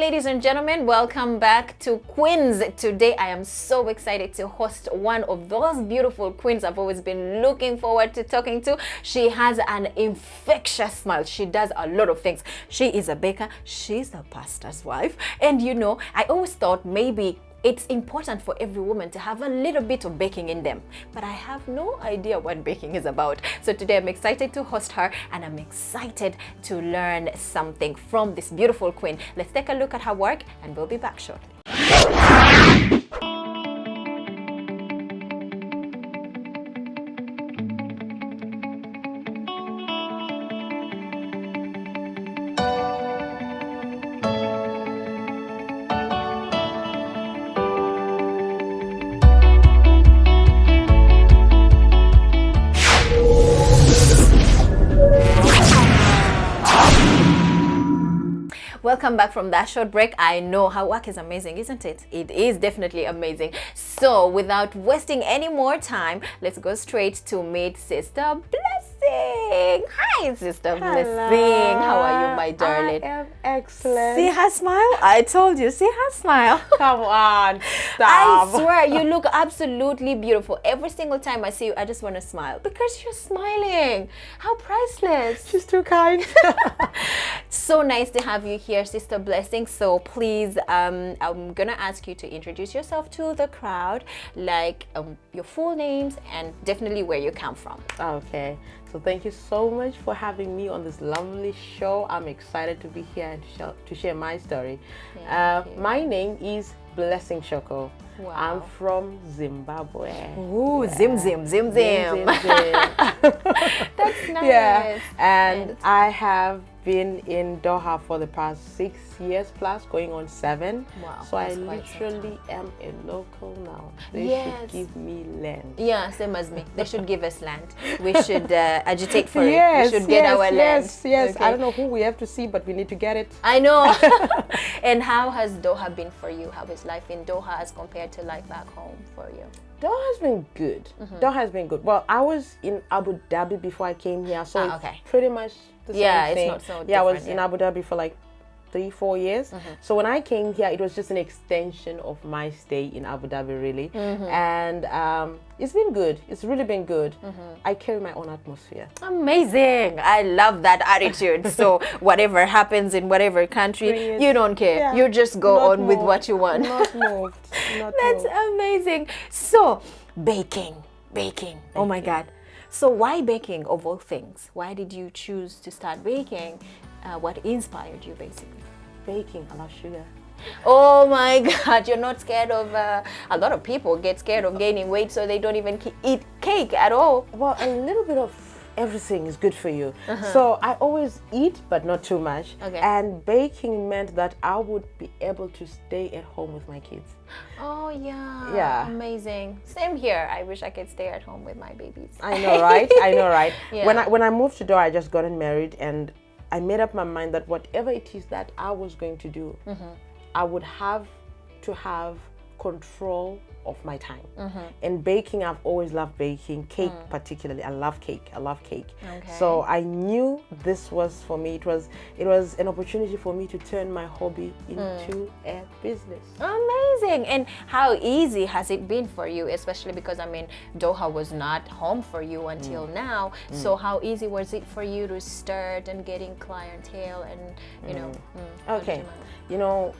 ladies and gentlemen, welcome back to Queens. Today I am so excited to host one of those beautiful queens I've always been looking forward to talking to. She has an infectious smile. She does a lot of things. She is a baker, she's a pastor's wife, and you know, I always thought maybe it's important for every woman to have a little bit of baking in them, but I have no idea what baking is about. So today I'm excited to host her, and I'm excited to learn something from this beautiful queen. Let's take a look at her work, and we'll be back shortly. Welcome back from that short break. I know her work is amazing, isn't it? It is definitely amazing. So without wasting any more time, let's go straight to meet Sister Blessing. Hi, Sister Blessing. How are you, my darling? I am excellent. See her smile? I told you, see her smile. Come on, I stop. swear, you look absolutely beautiful. Every single time I see you, I just want to smile because you're smiling. How priceless. She's too kind. So nice to have you here, Sister Blessing. So please, I'm gonna ask you to introduce yourself to the crowd, like your full names and definitely where you come from. Okay, so thank you so much for having me on this lovely show. I'm excited to be here and to share my story. My name is Blessing Shoko. Wow. I'm from Zimbabwe. Ooh, yeah. Zim, zim, zim, zim. That's nice. Yeah, and I have been in Doha for the past 6 years plus, going on 7. Wow, so I literally am a local now. They should give me land. Yeah, same as me. They should give us land. We should agitate for yes, it. We should get our land. Yes. Okay. I don't know who we have to see, but we need to get it. I know. And how has Doha been for you? How is life in Doha as compared to life back home for you? Doha has been good. Doha has been good. Well, I was in Abu Dhabi before I came here, so it's pretty much the same thing. It's not so different. Yeah, I was in Abu Dhabi for like 3-4 years. So when I came here, it was just an extension of my stay in Abu Dhabi, really. And it's been good. It's really been good. I carry my own atmosphere. Amazing. I love that attitude. So whatever happens in whatever country, you don't care. Yeah. You just go on with what you want. Not moved. That's amazing. So baking. Oh my God. So why baking of all things? Why did you choose to start baking? What inspired you basically? Baking, I love sugar. Oh my God, you're not scared of, a lot of people get scared of gaining weight, so they don't even eat cake at all. Well, a little bit of everything is good for you. So I always eat, but not too much. Okay. And baking meant that I would be able to stay at home with my kids. Oh yeah. Yeah. Amazing. Same here. I wish I could stay at home with my babies. I know, right? I know, right? Yeah. When I moved to Doha, I just gotten married, and I made up my mind that whatever it is that I was going to do, I would have to have control of my time. And baking, I've always loved baking. Cake particularly, I love cake. Okay. So I knew this was for me. It was an opportunity for me to turn my hobby into a business. Amazing. And how easy has it been for you, especially because I mean Doha was not home for you until now. So how easy was it for you to start and getting clientele and you know? Okay, you know,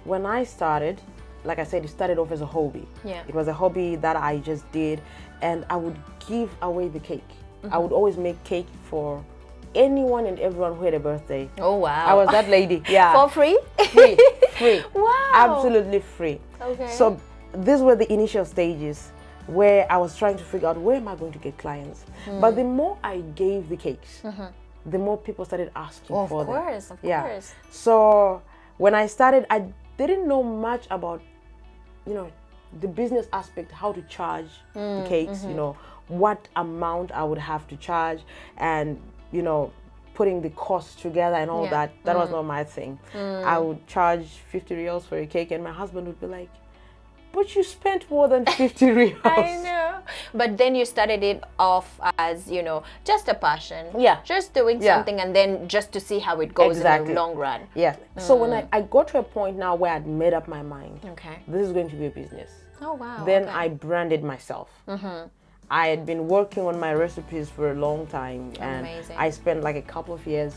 when I started, like I said, it started off as a hobby. Yeah. It was a hobby that I just did, and I would give away the cake. I would always make cake for anyone and everyone who had a birthday. Oh wow. I was that lady. Yeah. For free? Free. Wow. Absolutely free. Okay. So these were the initial stages where I was trying to figure out where am I going to get clients. But the more I gave the cakes, the more people started asking for them. Of course. So when I started, I didn't know much about, you know, the business aspect, how to charge the cakes, you know, what amount I would have to charge, and, you know, putting the costs together and all that. That was not my thing. I would charge 50 reals for a cake, and my husband would be like, but you spent more than 50 reals. I know. But then you started it off as, you know, just a passion. Yeah. Just doing Yeah. something, and then just to see how it goes Exactly. in the long run. Yeah. So when I got to a point now where I'd made up my mind, Okay. this is going to be a business. Oh, wow. Then okay. I branded myself. I had been working on my recipes for a long time, and Amazing. I spent like a couple of years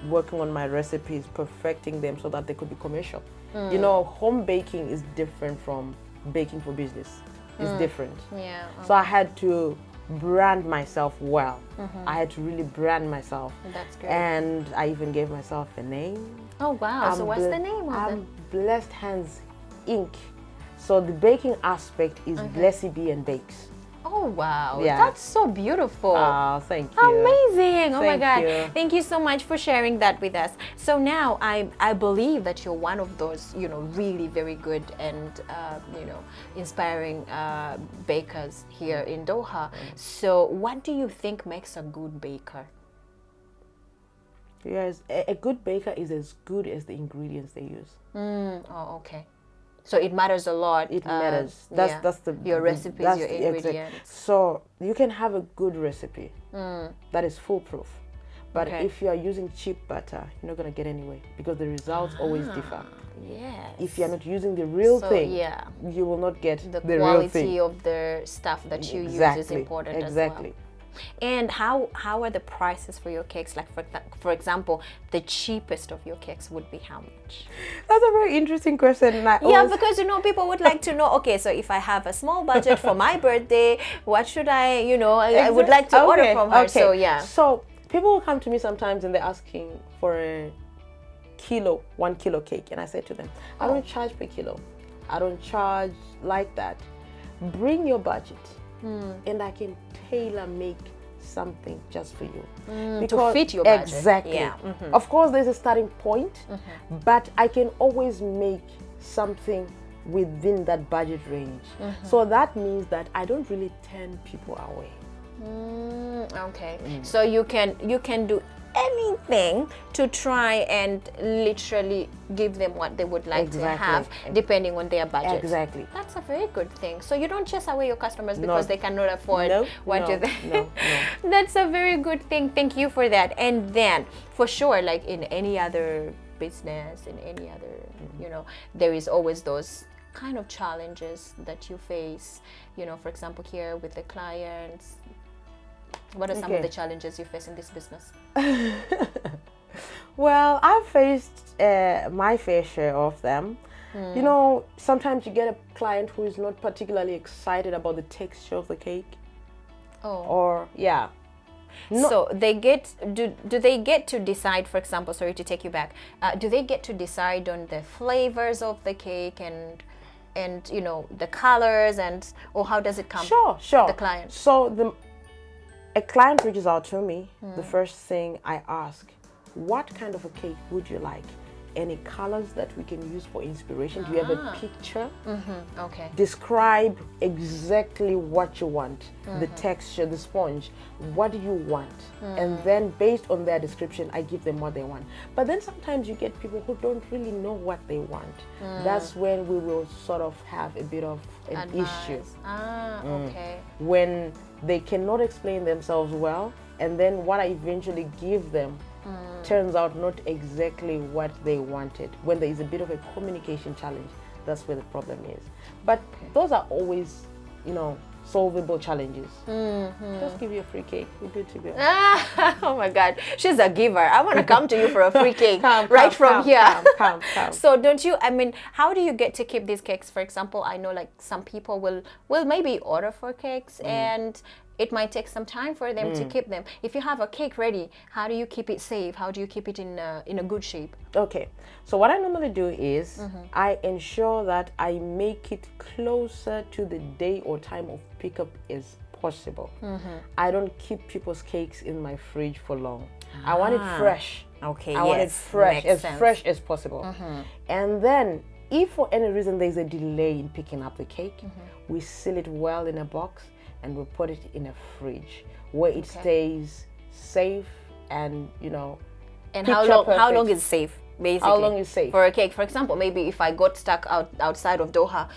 working on my recipes, perfecting them so that they could be commercial. You know, home baking is different from baking for business. It's different. Yeah. So I had to brand myself well. I had to really brand myself. That's good. And I even gave myself a name. Oh, wow. So what's the name of I'm it? Blessed Hands Inc. So the baking aspect is Blessy Bee and Bakes. Oh, wow. Yeah. That's so beautiful. Oh, thank you. Amazing. Oh my Thank God. you. Thank you so much for sharing that with us. So now I believe that you're one of those, you know, really very good and, you know, inspiring bakers here in Doha. So what do you think makes a good baker? Yes, a good baker is as good as the ingredients they use. Oh, okay. So it matters a lot. It matters. Yeah. That's the your recipes, that's your the exact- ingredients. So you can have a good recipe that is foolproof, but Okay. if you are using cheap butter, you're not gonna get anywhere because the results always differ. Yes. If you are not using the real So, thing, yeah. you will not get The the real quality thing. of the stuff that you use is Exactly. important Exactly. as well. And how are the prices for your cakes? Like for example, the cheapest of your cakes would be how much? That's a very interesting question. And I Yeah, always- because you know people would like to know. Okay, so if I have a small budget for my birthday, what should I? You know, I would like to order Okay, from her. okay. So yeah. So people will come to me sometimes and they're asking for a 1 kilo cake, and I say to them, I don't charge per kilo. I don't charge like that. Bring your budget, and I can tailor make something just for you to fit your budget. Exactly. Yeah. Of course, there's a starting point, but I can always make something within that budget range. So that means that I don't really turn people away. Okay. So you can do anything to try and literally give them what they would like to Exactly. have depending on their budget. Exactly. That's a very good thing. So you don't chase away your customers No. because they cannot afford No, what no, you no, That's a very good thing. Thank you for that. And then for sure, like in any other business, in any other, you know, there is always those kind of challenges that you face, you know, for example, here with the clients. What are some of Okay. the challenges you face in this business? Well, I've faced my fair share of them. You know, sometimes you get a client who is not particularly excited about the texture of the cake, Oh. or yeah. So they get do they get to decide, for example, sorry to take you back, do they get to decide on the flavors of the cake and you know the colors, and or how does it come? Sure. The client. So a client reaches out to me. The first thing I ask, what kind of a cake would you like? Any colors that we can use for inspiration? Do you have a picture? Okay. Describe exactly what you want, the texture, the sponge, what do you want? And then based on their description, I give them what they want. But then sometimes you get people who don't really know what they want. That's when we will sort of have a bit of an issue. Okay. When they cannot explain themselves well, and then what I eventually give them turns out not exactly what they wanted. When there is a bit of a communication challenge, that's where the problem is. But those are always, you know, solvable challenges. Just give you a free cake, you're good to go. Oh my God, she's a giver. I want to come to you for a free cake Come, right come, from come, here. come. So don't you? I mean, how do you get to keep these cakes? For example, I know like some people will maybe order for cakes and it might take some time for them to keep them. If you have a cake ready, how do you keep it safe? How do you keep it in a good shape? Okay, so what I normally do is I ensure that I make it closer to the day or time of pickup as possible. I don't keep people's cakes in my fridge for long. I want it fresh. Okay, I want it fresh, makes as sense. fresh as possible. And then, if for any reason there's a delay in picking up the cake, we seal it well in a box and we put it in a fridge where it stays safe and, you know, And picture how perfect. long is safe? basically. How long is safe? For a cake, for example, maybe if I got stuck outside of Doha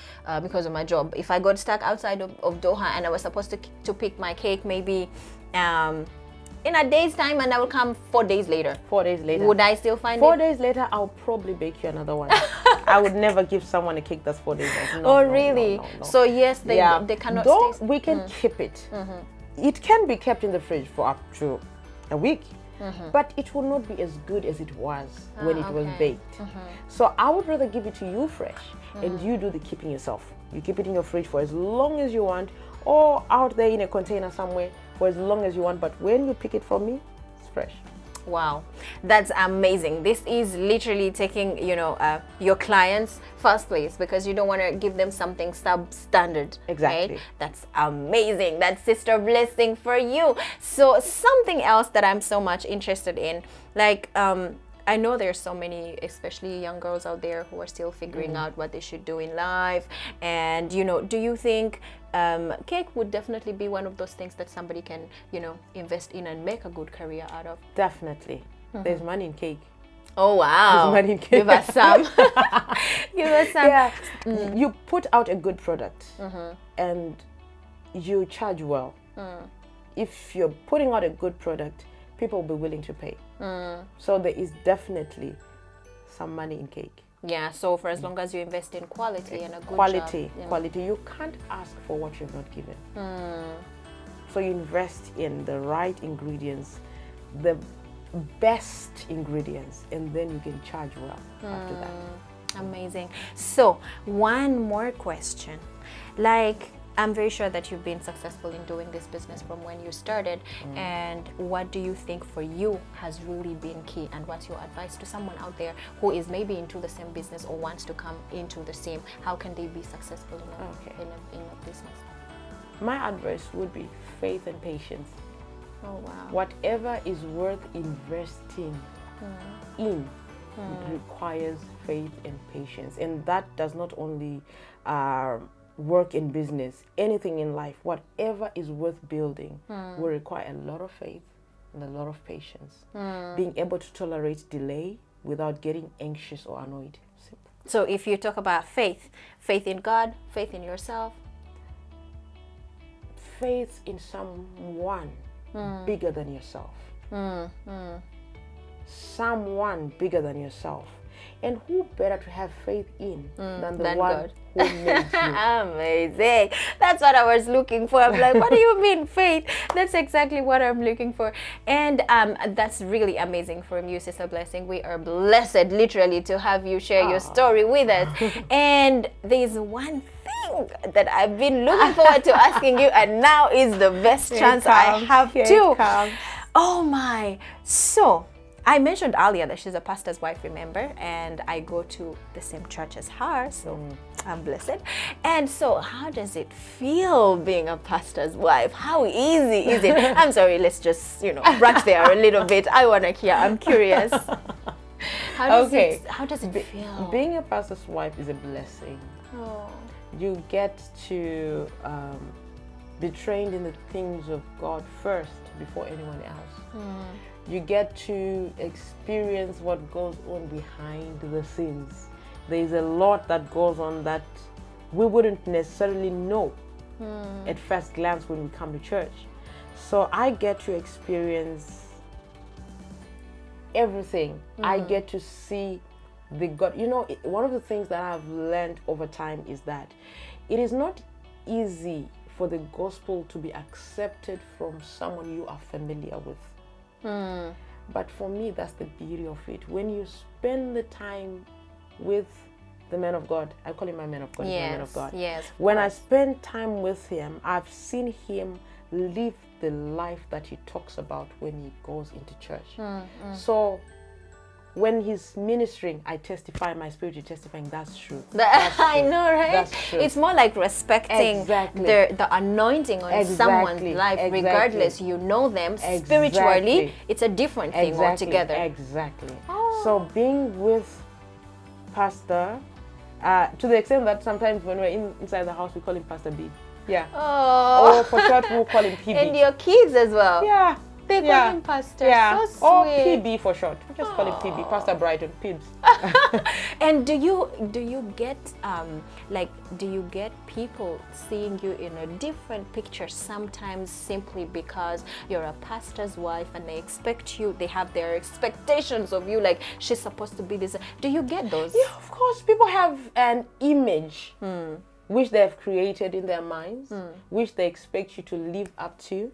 because of my job, if I got stuck outside of Doha and I was supposed to pick my cake maybe in a day's time, and I will come 4 days later. 4 days later. Would I still find 4 it? days later, I'll probably bake you another one. I would never give someone a cake that's 4 days old. No, Oh, no, really? no. So yes, they cannot Though stay. we can keep it. It can be kept in the fridge for up to a week. But it will not be as good as it was when it was baked. So I would rather give it to you fresh and you do the keeping yourself. You keep it in your fridge for as long as you want, or out there in a container somewhere for as long as you want. But when you pick it from me, it's fresh. Wow, that's amazing. This is literally taking, your clients first place, because you don't want to give them something substandard. Exactly. Right? That's amazing. That's Sister Blessing for you. So something else that I'm so much interested in, like, I know there's so many, especially young girls out there who are still figuring out what they should do in life. And, do you think cake would definitely be one of those things that somebody can, invest in and make a good career out of? Definitely. There's money in cake. Oh, wow. There's money in cake. Give us some. Give us some. Yeah. You put out a good product and you charge well. If you're putting out a good product, people will be willing to pay. So there is definitely some money in cake. Yeah, so for as long as you invest in quality and a good Quality. job, Quality. You can't ask for what you've not given. So you invest in the right ingredients, the best ingredients, and then you can charge well after that. Amazing. So one more question. Like, I'm very sure that you've been successful in doing this business from when you started. And what do you think for you has really been key? And what's your advice to someone out there who is maybe into the same business or wants to come into the same? How can they be successful in a business? My advice would be faith and patience. Oh, wow. Whatever is worth investing in requires faith and patience. And that does not only work in business, anything in life. Whatever is worth building will require a lot of faith and a lot of patience. Being able to tolerate delay without getting anxious or annoyed. Simple. So if you talk about faith in God, faith in yourself, faith in someone bigger than yourself. Someone bigger than yourself. And who better to have faith in than the one God who made you? Amazing. That's what I was looking for. I'm like, what do you mean faith? That's exactly what I'm looking for. And that's really amazing from you, Sister Blessing. We are blessed literally to have you share your story with us. And there's one thing that I've been looking forward to asking you, and now is the best chance I have to. Oh my. So I mentioned earlier that she's a pastor's wife, remember? And I go to the same church as her, so I'm blessed. And so how does it feel being a pastor's wife? How easy is it? I'm sorry, let's just, branch there a little bit. I want to hear. I'm curious. How does it feel? Being a pastor's wife is a blessing. Oh. You get to be trained in the things of God first before anyone else. You get to experience what goes on behind the scenes. There's a lot that goes on that we wouldn't necessarily know at first glance when we come to church. So I get to experience everything. I get to see the God. One of the things that I've learned over time is that it is not easy for the gospel to be accepted from someone you are familiar with. But for me, that's the beauty of it. When you spend the time with the man of God, I call him my man of God. Yes, my man of God. Yes. When I spend time with him, I've seen him live the life that he talks about when he goes into church. So when he's ministering, I testify, my spirit is testifying, that's true. That's true. I know, right? That's true. It's more like respecting the anointing on someone's life, regardless. You know them spiritually. It's a different thing altogether. Exactly. So being with Pastor, to the extent that sometimes when we're inside the house, we call him Pastor B. Yeah. Oh. Or for short, we'll call him PB. And your kids as well. Yeah. They call him Pastor. Yeah. So Or sweet. PB for short. We just call him PB, Pastor Brighton, Pibs. And do you get do you get people seeing you in a different picture sometimes simply because you're a pastor's wife and they have their expectations of you, like she's supposed to be this? Do you get those? Yeah, of course. People have an image which they have created in their minds, which they expect you to live up to.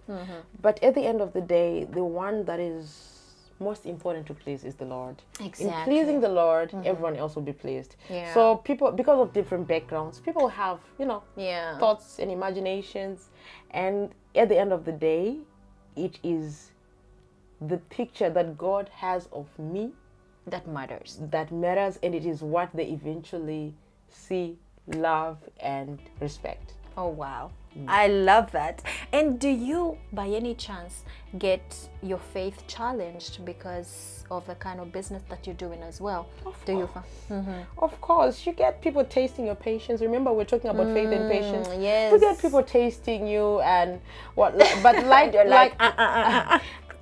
But at the end of the day, the one that is most important to please is the Lord. Exactly. In pleasing the Lord, everyone else will be pleased. Yeah. So people, because of different backgrounds, people have, Yeah. thoughts and imaginations. And at the end of the day, it is the picture that God has of me That matters. that matters, and it is what they eventually see, love, and respect. Oh, wow. I love that. And do you, by any chance, get your faith challenged because of the kind of business that you're doing as well? Of course, you get people tasting your patience. Remember, we're talking about faith and patience. Yes. You get people tasting you and what, but like, You're like,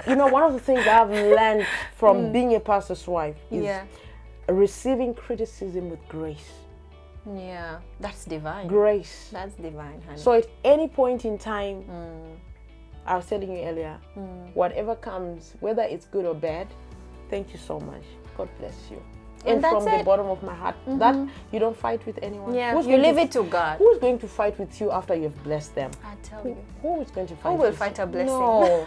one of the things I've learned from being a pastor's wife is Yeah. receiving criticism with grace. Yeah. That's divine. Grace. That's divine, honey. So at any point in time, I was telling you earlier, whatever comes, whether it's good or bad, thank you so much. God bless you. And that's from the it. bottom of my heart, that you don't fight with anyone. Yeah. Who's You going leave to- it to God. Who is going to fight with you after you've blessed them? I tell you. Who is going to fight? Who will with fight you? a blessing? No.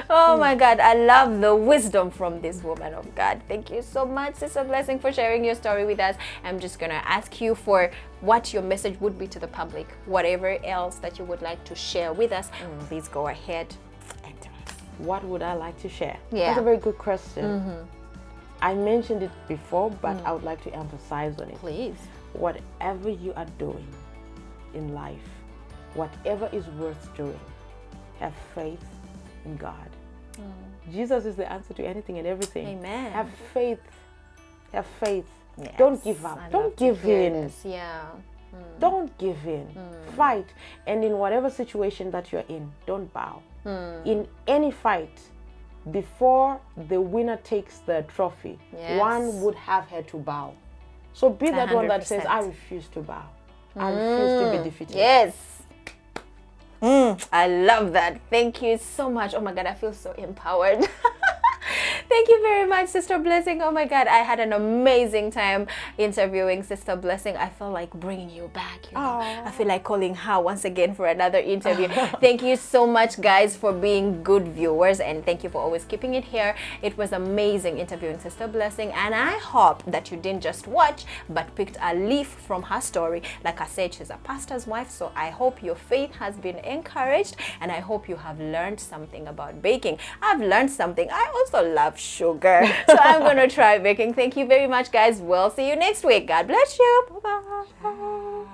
Oh my God, I love the wisdom from this woman of God. Thank you so much, Sister Blessing, for sharing your story with us. I'm just going to ask you for what your message would be to the public. Whatever else that you would like to share with us, please go ahead and tell us. What would I like to share? Yeah. That's a very good question. I mentioned it before, but I would like to emphasize on it. Please. Whatever you are doing in life, whatever is worth doing, have faith in God. Jesus is the answer to anything and everything. Amen. Have faith. Have faith. Yes, Don't give up. I Don't love to give hear in. this. Yeah. Don't give in. Fight. And in whatever situation that you're in, don't bow. In any fight, before the winner takes the trophy, Yes. one would have had to bow. So be that one that says, 100%. I refuse to bow. I refuse to be defeated. Yes. I love that. Thank you so much. Oh my God, I feel so empowered. Thank you very much, Sister Blessing. Oh my God, I had an amazing time interviewing Sister Blessing. I felt like bringing you back. I feel like calling her once again for another interview. Thank you so much, guys, for being good viewers, and thank you for always keeping it here. It was amazing interviewing Sister Blessing, and I hope that you didn't just watch, but picked a leaf from her story. Like I said, she's a pastor's wife, so I hope your faith has been encouraged, and I hope you have learned something about baking. I've learned something. I also love sugar, so I'm gonna try baking. Thank you very much, guys. We'll see you next week. God bless you. Bye-bye.